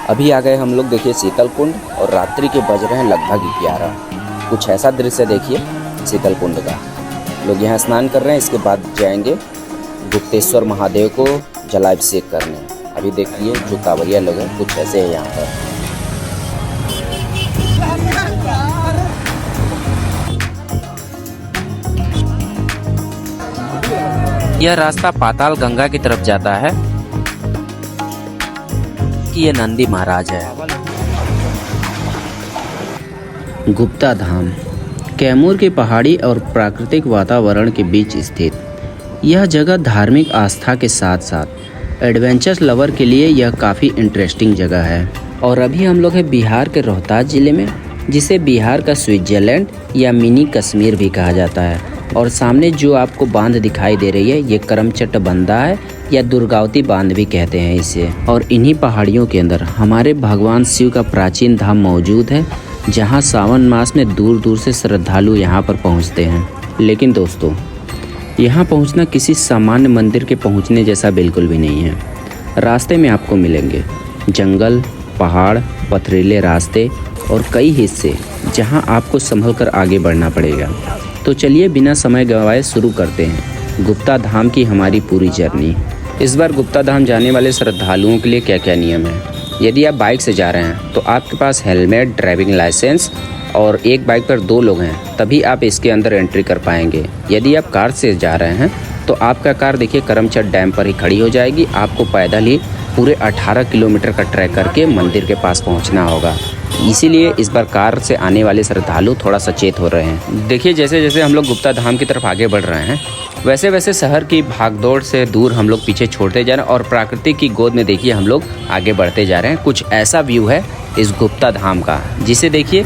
अभी आ गए हम लोग देखिए शीतल कुंड और रात्रि के बज रहे हैं लगभग 11। कुछ ऐसा दृश्य देखिए शीतल कुंड का। लोग यहाँ स्नान कर रहे हैं, इसके बाद जाएंगे गुप्तेश्वर महादेव को जलाभिषेक करने। अभी देखिए जो कांवरिया लोग हैं कुछ ऐसे हैं यहाँ पर। यह रास्ता पाताल गंगा की तरफ जाता है कि ये नंदी महाराज है। गुप्ता धाम कैमूर की पहाड़ी और प्राकृतिक वातावरण के बीच स्थित यह जगह धार्मिक आस्था के साथ साथ एडवेंचर लवर के लिए यह काफ़ी इंटरेस्टिंग जगह है। और अभी हम लोग हैं बिहार के रोहतास ज़िले में, जिसे बिहार का स्विट्जरलैंड या मिनी कश्मीर भी कहा जाता है। और सामने जो आपको बांध दिखाई दे रही है ये करमचट बंधा है या दुर्गावती बांध भी कहते हैं इसे। और इन्हीं पहाड़ियों के अंदर हमारे भगवान शिव का प्राचीन धाम मौजूद है, जहां सावन मास में दूर दूर से श्रद्धालु यहां पर पहुंचते हैं। लेकिन दोस्तों, यहां पहुंचना किसी सामान्य मंदिर के पहुंचने जैसा बिल्कुल भी नहीं है। रास्ते में आपको मिलेंगे जंगल, पहाड़, पथरीले रास्ते और कई हिस्से जहां आपको संभल कर आगे बढ़ना पड़ेगा। तो चलिए बिना समय गंवाए शुरू करते हैं गुप्ता धाम की हमारी पूरी जर्नी। इस बार गुप्ता धाम जाने वाले श्रद्धालुओं के लिए क्या क्या नियम है। यदि आप बाइक से जा रहे हैं तो आपके पास हेलमेट, ड्राइविंग लाइसेंस और एक बाइक पर 2 लोग हैं तभी आप इसके अंदर एंट्री कर पाएंगे। यदि आप कार से जा रहे हैं तो आपका कार देखिए करमचट डैम पर ही खड़ी हो जाएगी। आपको पैदल ही पूरे 18 किलोमीटर का ट्रैक करके मंदिर के पास पहुंचना होगा। इसीलिए इस बार कार से आने वाले श्रद्धालु थोड़ा सचेत हो रहे हैं। देखिए जैसे जैसे हम लोग गुप्ता धाम की तरफ आगे बढ़ रहे हैं वैसे वैसे शहर की भागदौड़ से दूर हम लोग पीछे छोड़ते जा रहे हैं और प्रकृति की गोद में देखिए हम लोग आगे बढ़ते जा रहे हैं। कुछ ऐसा व्यू है इस गुप्ता धाम का जिसे देखिए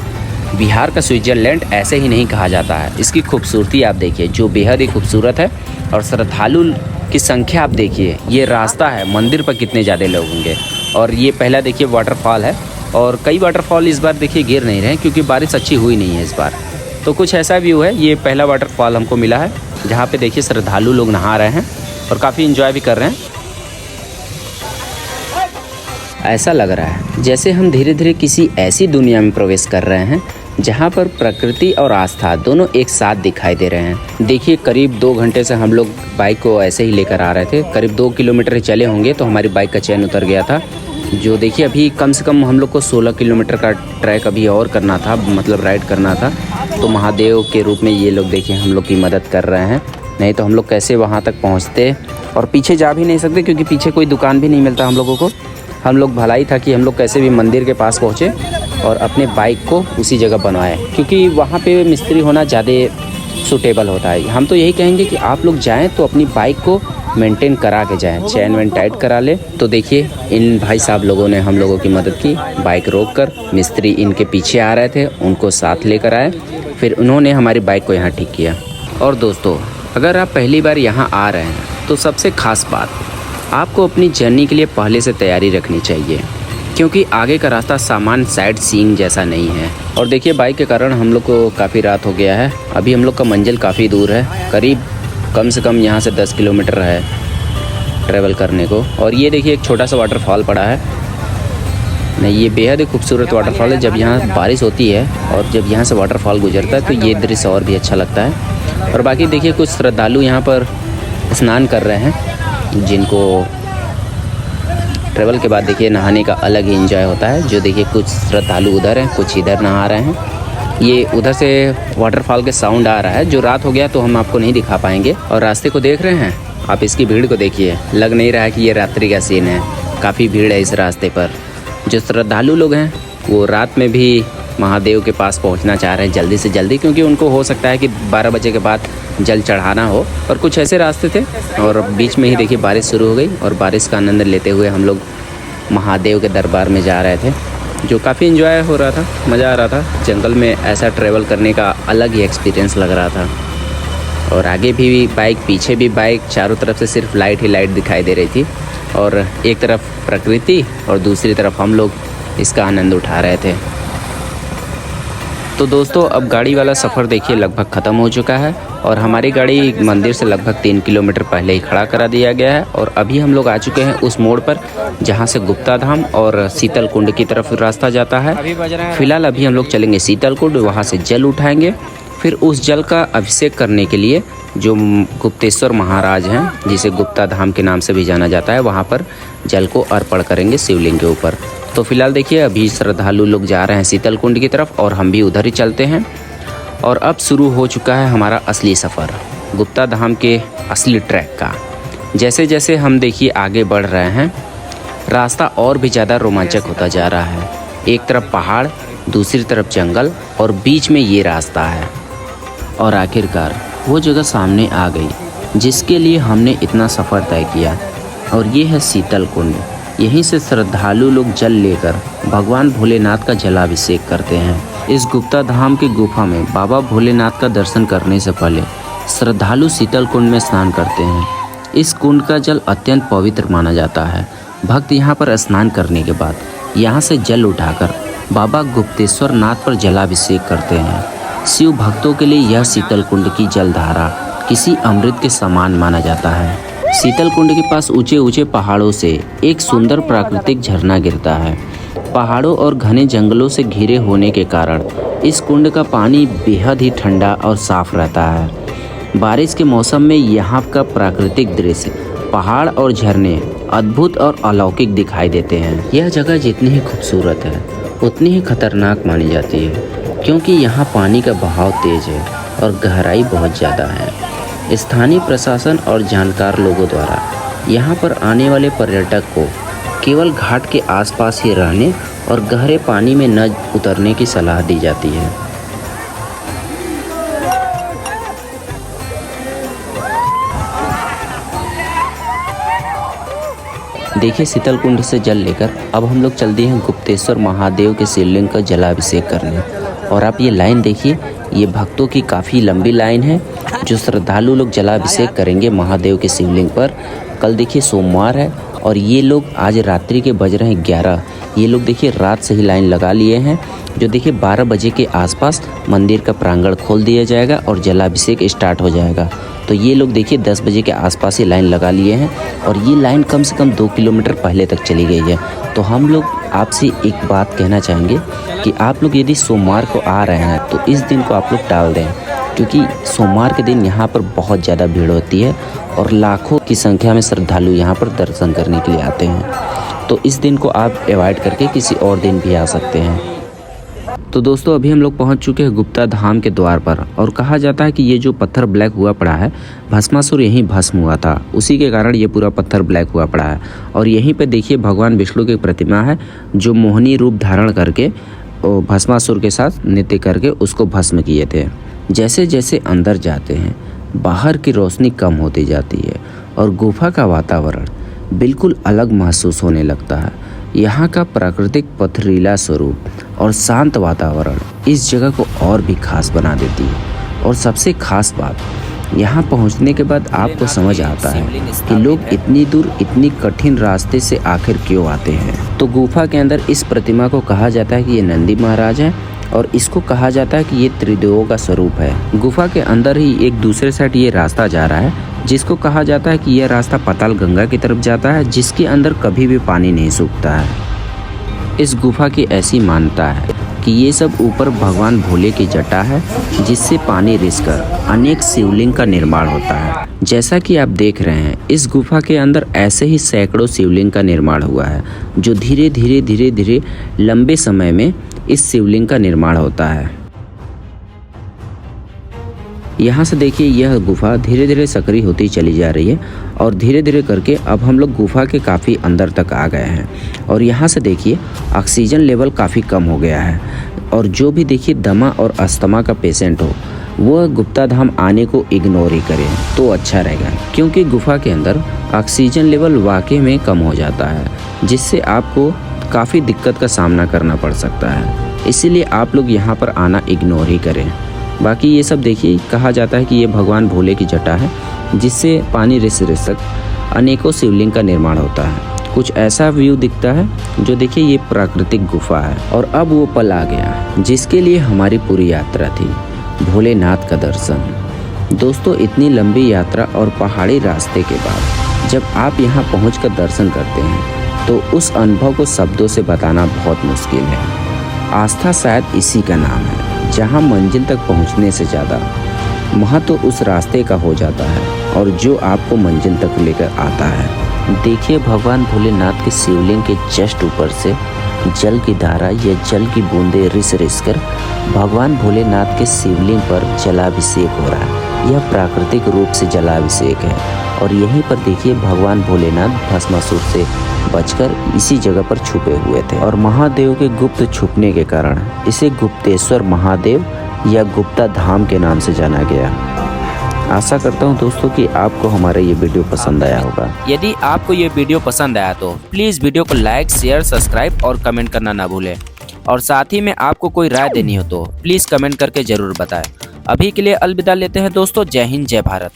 बिहार का स्विट्जरलैंड ऐसे ही नहीं कहा जाता है। इसकी खूबसूरती आप देखिए जो बेहद ही खूबसूरत है। और श्रद्धालु की संख्या आप देखिए, ये रास्ता है मंदिर पर कितने ज़्यादा लोग होंगे। और ये पहला देखिए वाटरफॉल है और कई वाटरफॉल इस बार देखिए गिर नहीं रहे क्योंकि बारिश अच्छी हुई नहीं है इस बार। तो कुछ ऐसा व्यू है। ये पहला वाटरफॉल हमको मिला है जहाँ पे देखिए श्रद्धालु लोग नहा रहे हैं और काफ़ी एंजॉय भी कर रहे हैं। ऐसा लग रहा है जैसे हम धीरे धीरे किसी ऐसी दुनिया में प्रवेश कर रहे हैं जहाँ पर प्रकृति और आस्था दोनों एक साथ दिखाई दे रहे हैं। देखिए करीब 2 घंटे से हम लोग बाइक को ऐसे ही लेकर आ रहे थे। करीब 2 किलोमीटर ही चले होंगे तो हमारी बाइक का चैन उतर गया था। जो देखिए अभी कम से कम हम लोग को 16 किलोमीटर का ट्रैक अभी और करना था, मतलब राइड करना था। तो महादेव के रूप में ये लोग देखिए हम लोग की मदद कर रहे हैं, नहीं तो हम लोग कैसे वहाँ तक पहुँचते। और पीछे जा भी नहीं सकते क्योंकि पीछे कोई दुकान भी नहीं मिलता हम लोगों को। हम लोग भलाई था कि हम लोग कैसे भी मंदिर के पास पहुँचे और अपने बाइक को उसी जगह बनवाए क्योंकि वहाँ पे मिस्त्री होना ज़्यादा सूटेबल होता है। हम तो यही कहेंगे कि आप लोग जाएं तो अपनी बाइक को मेंटेन करा के जाएं, चैन वैन टाइट करा ले। तो देखिए इन भाई साहब लोगों ने हम लोगों की मदद की। बाइक रोक कर मिस्त्री इनके पीछे आ रहे थे, उनको साथ लेकर आए, फिर उन्होंने हमारी बाइक को यहाँ ठीक किया। और दोस्तों, अगर आप पहली बार यहाँ आ रहे हैं तो सबसे ख़ास बात, आपको अपनी जर्नी के लिए पहले से तैयारी रखनी चाहिए क्योंकि आगे का रास्ता सामान्य साइड सीइंग जैसा नहीं है। और देखिए बाइक के कारण हम लोग को काफ़ी रात हो गया है। अभी हम लोग का मंजिल काफ़ी दूर है, करीब कम से कम यहाँ से 10 किलोमीटर है ट्रैवल करने को। और ये देखिए एक छोटा सा वाटरफॉल पड़ा है। नहीं, ये बेहद ही खूबसूरत वाटरफॉल है। जब यहाँ बारिश होती है और जब यहाँ से वाटरफॉल गुजरता है तो ये दृश्य और भी अच्छा लगता है। और बाकी देखिए कुछ श्रद्धालु यहाँ पर स्नान कर रहे हैं, जिनको ट्रैवल के बाद देखिए नहाने का अलग ही एंजॉय होता है। जो देखिए कुछ श्रद्धालु उधर हैं, कुछ इधर नहा रहे हैं। ये उधर से वाटरफॉल के साउंड आ रहा है। जो रात हो गया तो हम आपको नहीं दिखा पाएंगे। और रास्ते को देख रहे हैं आप, इसकी भीड़ को देखिए, लग नहीं रहा है कि ये रात्रि का सीन है। काफ़ी भीड़ है इस रास्ते पर। जो श्रद्धालु लोग हैं वो रात में भी महादेव के पास पहुंचना चाह रहे हैं जल्दी से जल्दी, क्योंकि उनको हो सकता है कि 12 बजे के बाद जल चढ़ाना हो। और कुछ ऐसे रास्ते थे और बीच में ही देखिए बारिश शुरू हो गई और बारिश का आनंद लेते हुए हम लोग महादेव के दरबार में जा रहे थे, जो काफ़ी एंजॉय हो रहा था, मज़ा आ रहा था। जंगल में ऐसा ट्रैवल करने का अलग ही एक्सपीरियंस लग रहा था। और आगे भी बाइक, पीछे भी बाइक, चारों तरफ से सिर्फ लाइट ही लाइट दिखाई दे रही थी। और एक तरफ प्रकृति और दूसरी तरफ हम लोग इसका आनंद उठा रहे थे। तो दोस्तों अब गाड़ी वाला सफ़र देखिए लगभग ख़त्म हो चुका है और हमारी गाड़ी मंदिर से लगभग 3 किलोमीटर पहले ही खड़ा करा दिया गया है। और अभी हम लोग आ चुके हैं उस मोड़ पर जहाँ से गुप्ता धाम और शीतल कुंड की तरफ रास्ता जाता है। फिलहाल अभी हम लोग चलेंगे शीतल कुंड, वहाँ से जल उठाएंगे, फिर उस जल का अभिषेक करने के लिए जो गुप्तेश्वर महाराज हैं, जिसे गुप्ता धाम के नाम से भी जाना जाता है, वहाँ पर जल को अर्पण करेंगे शिवलिंग के ऊपर। तो फिलहाल देखिए अभी श्रद्धालु लोग जा रहे हैं शीतल कुंड की तरफ और हम भी उधर ही चलते हैं। और अब शुरू हो चुका है हमारा असली सफ़र गुप्ता धाम के असली ट्रैक का। जैसे जैसे हम देखिए आगे बढ़ रहे हैं, रास्ता और भी ज़्यादा रोमांचक होता जा रहा है। एक तरफ पहाड़, दूसरी तरफ जंगल और बीच में ये रास्ता है। और आखिरकार वो जगह सामने आ गई जिसके लिए हमने इतना सफ़र तय किया, और ये है शीतल कुंड। यहीं से श्रद्धालु लोग जल लेकर भगवान भोलेनाथ का जलाभिषेक करते हैं। इस गुप्ता धाम की गुफा में बाबा भोलेनाथ का दर्शन करने से पहले श्रद्धालु शीतल कुंड में स्नान करते हैं। इस कुंड का जल अत्यंत पवित्र माना जाता है। भक्त यहाँ पर स्नान करने के बाद यहाँ से जल उठाकर बाबा गुप्तेश्वर नाथ पर जलाभिषेक करते हैं। शिव भक्तों के लिए यह शीतल कुंड की जलधारा किसी अमृत के समान माना जाता है। शीतल कुंड के पास ऊंचे ऊंचे पहाड़ों से एक सुंदर प्राकृतिक झरना गिरता है। पहाड़ों और घने जंगलों से घिरे होने के कारण इस कुंड का पानी बेहद ही ठंडा और साफ रहता है। बारिश के मौसम में यहाँ का प्राकृतिक दृश्य, पहाड़ और झरने अद्भुत और अलौकिक दिखाई देते हैं। यह जगह जितनी ही खूबसूरत है उतनी ही खतरनाक मानी जाती है, क्योंकि यहाँ पानी का बहाव तेज है और गहराई बहुत ज़्यादा है। स्थानीय प्रशासन और जानकार लोगों द्वारा यहाँ पर आने वाले पर्यटक को केवल घाट के आसपास ही रहने और गहरे पानी में न उतरने की सलाह दी जाती है। देखिए शीतल कुंड से जल लेकर अब हम लोग चल दिए हैं गुप्तेश्वर महादेव के शिवलिंग का जलाभिषेक करने। और आप ये लाइन देखिए, ये भक्तों की काफ़ी लंबी लाइन है जो श्रद्धालु लोग जलाभिषेक करेंगे महादेव के शिवलिंग पर। कल देखिए सोमवार है और ये लोग आज रात्रि के बज रहे हैं 11। ये लोग देखिए रात से ही लाइन लगा लिए हैं। जो देखिए 12 बजे के आसपास मंदिर का प्रांगण खोल दिया जाएगा और जलाभिषेक स्टार्ट हो जाएगा। तो ये लोग देखिए 10 बजे के आसपास ही लाइन लगा लिए हैं और ये लाइन कम से कम 2 किलोमीटर पहले तक चली गई है। तो हम लोग आपसे एक बात कहना चाहेंगे कि आप लोग यदि सोमवार को आ रहे हैं तो इस दिन को आप लोग टाल दें, क्योंकि सोमवार के दिन यहाँ पर बहुत ज़्यादा भीड़ होती है और लाखों की संख्या में श्रद्धालु यहाँ पर दर्शन करने के लिए आते हैं। तो इस दिन को आप अवॉइड करके किसी और दिन भी आ सकते हैं। तो दोस्तों अभी हम लोग पहुँच चुके हैं गुप्ता धाम के द्वार पर। और कहा जाता है कि ये जो पत्थर ब्लैक हुआ पड़ा है, भस्मासुर यहीं भस्म हुआ था, उसी के कारण ये पूरा पत्थर ब्लैक हुआ पड़ा है। और यहीं पे देखिए भगवान विष्णु की प्रतिमा है जो मोहिनी रूप धारण करके भस्मासुर के साथ नृत्य करके उसको भस्म किए थे। जैसे जैसे अंदर जाते हैं बाहर की रोशनी कम होती जाती है और गुफा का वातावरण बिल्कुल अलग महसूस होने लगता है। यहाँ का प्राकृतिक पथरीला स्वरूप और शांत वातावरण इस जगह को और भी खास बना देती है। और सबसे खास बात, यहाँ पहुँचने के बाद आपको समझ आता है कि लोग इतनी दूर इतनी कठिन रास्ते से आखिर क्यों आते हैं। तो गुफा के अंदर इस प्रतिमा को कहा जाता है कि ये नंदी महाराज हैं और इसको कहा जाता है कि ये त्रिदेवों का स्वरूप है। गुफा के अंदर ही एक दूसरे साइड ये रास्ता जा रहा है जिसको कहा जाता है कि यह रास्ता पाताल गंगा की तरफ जाता है, जिसके अंदर कभी भी पानी नहीं सूखता है। इस गुफा की ऐसी मान्यता है कि ये सब ऊपर भगवान भोले की जटा है जिससे पानी रिसकर अनेक शिवलिंग का निर्माण होता है। जैसा कि आप देख रहे हैं इस गुफा के अंदर ऐसे ही सैकड़ों शिवलिंग का निर्माण हुआ है जो धीरे धीरे लंबे समय में इस शिवलिंग का निर्माण होता है। यहाँ से देखिए यह गुफा धीरे धीरे सक्रिय होती चली जा रही है और धीरे धीरे करके अब हम लोग गुफा के काफ़ी अंदर तक आ गए हैं। और यहाँ से देखिए ऑक्सीजन लेवल काफ़ी कम हो गया है और जो भी देखिए दमा और अस्थमा का पेशेंट हो वह गुप्ता धाम आने को इग्नोर ही करें तो अच्छा रहेगा, क्योंकि गुफा के अंदर ऑक्सीजन लेवल वाकई में कम हो जाता है जिससे आपको काफ़ी दिक्कत का सामना करना पड़ सकता है। इसीलिए आप लोग यहाँ पर आना इग्नोर ही करें। बाकी ये सब देखिए कहा जाता है कि ये भगवान भोले की जटा है जिससे पानी रिसक अनेकों शिवलिंग का निर्माण होता है। कुछ ऐसा व्यू दिखता है जो देखिए ये प्राकृतिक गुफा है। और अब वो पल आ गया जिसके लिए हमारी पूरी यात्रा थी, भोलेनाथ का दर्शन। दोस्तों, इतनी लंबी यात्रा और पहाड़ी रास्ते के बाद जब आप यहाँ पहुँचकर दर्शन करते हैं तो उस अनुभव को शब्दों से बताना बहुत मुश्किल है। आस्था शायद इसी का नाम है, जहाँ मंजिल तक पहुँचने से ज़्यादा महत्व उस रास्ते का हो जाता है और जो आपको मंजिल तक लेकर आता है। देखिए, भगवान भोलेनाथ के शिवलिंग के जस्ट ऊपर से जल की धारा या जल की बूंदें रिस रिस कर भगवान भोलेनाथ के शिवलिंग पर जलाभिषेक हो रहा है। यह प्राकृतिक रूप से जलाभिषेक है और यहीं पर देखिए भगवान भोलेनाथ भस्मासुर से बचकर इसी जगह पर छुपे हुए थे और महादेव के गुप्त छुपने के कारण इसे गुप्तेश्वर महादेव या गुप्ता धाम के नाम से जाना गया। आशा करता हूं दोस्तों कि आपको हमारा ये वीडियो पसंद आया होगा। यदि आपको ये वीडियो पसंद आया तो प्लीज़ वीडियो को लाइक, शेयर, सब्सक्राइब और कमेंट करना ना भूलें। और साथ ही में आपको कोई राय देनी हो तो प्लीज़ कमेंट करके ज़रूर बताएं। अभी के लिए अलविदा लेते हैं दोस्तों। जय हिंद, जय भारत।